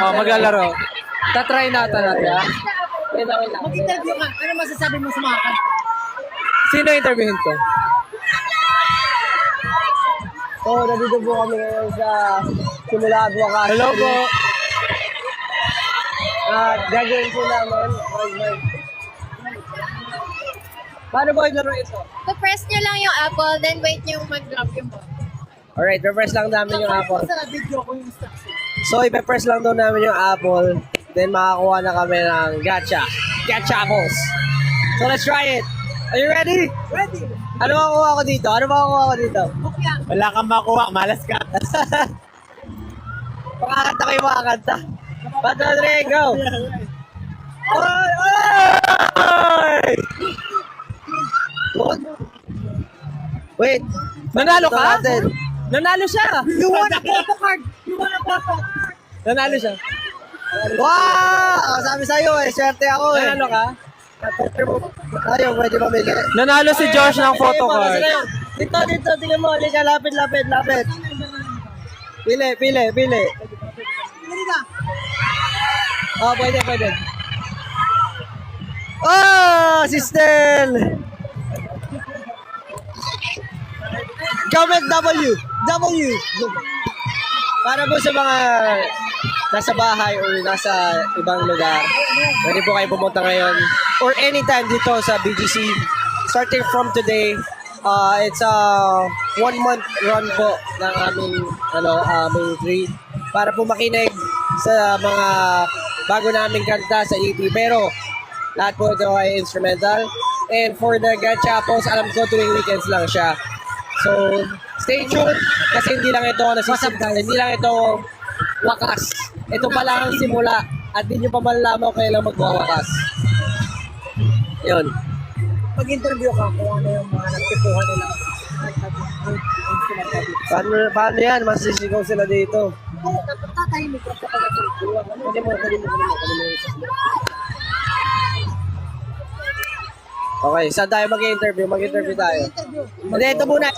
Oh, maglalaro. Tatry natin. Mag-interview ka. Ano masasabi mo sa mga kanta? Sino interviewin ko? So, nandito po kami ngayon sa simula at wakas. Hello po. At gagawin po namin. Paano ba yung laro ito? So-press nyo lang yung apple, then wait nyo mag-drop yung ball. Alright, press lang namin yung apple. Sa video ko yung instruction. So, ipe-press lang daw namin yung apple. Then, makakuha na kami ng gacha. Gacha apples. So, let's try it. Are you ready? Ready? Ano makukuha ko dito? Bukya. Wala kang makuha. Malas ka. Makakanta kayo makakanta. 1, 2, 3, go! Oy! Oy! Wait. Nanalo Ito ka? natin. Nanalo siya. You want a photo card? You want a photo card? Nanalo siya. Wow! Sabi sa'yo eh, swerte ako eh. Nanalo ka? Tayo, pwede mamili. Nanalo si Josh ng photo card. Dito, tingnan mo. Halika, lapit. Pili. Pili ka. Oh, pwede. Oh, sister! Comment W. Para po sa mga nasa bahay or nasa ibang lugar, pwede po kayo pumunta ngayon or anytime dito sa BGC. Starting from today, it's a 1-month run po ng aming tree para po makinig sa mga bago naming kanta sa EP. Pero lahat po ito ay instrumental. And for the gacha apples, alam ko tuwing weekends lang siya. So, stay tuned kasi hindi lang ito wakas. Ito pa lang ang simula at hindi nyo pa malalaman kung kailan magwawakas. Yun. Pag-interview ka kung ano yung mga nagtipuhan nila. Paano yan? Masisigaw sila dito. Tatahimik ka sa pag-interview. Okay, saan tayo mag-interview? Mag-interview tayo. Hindi, ito muna.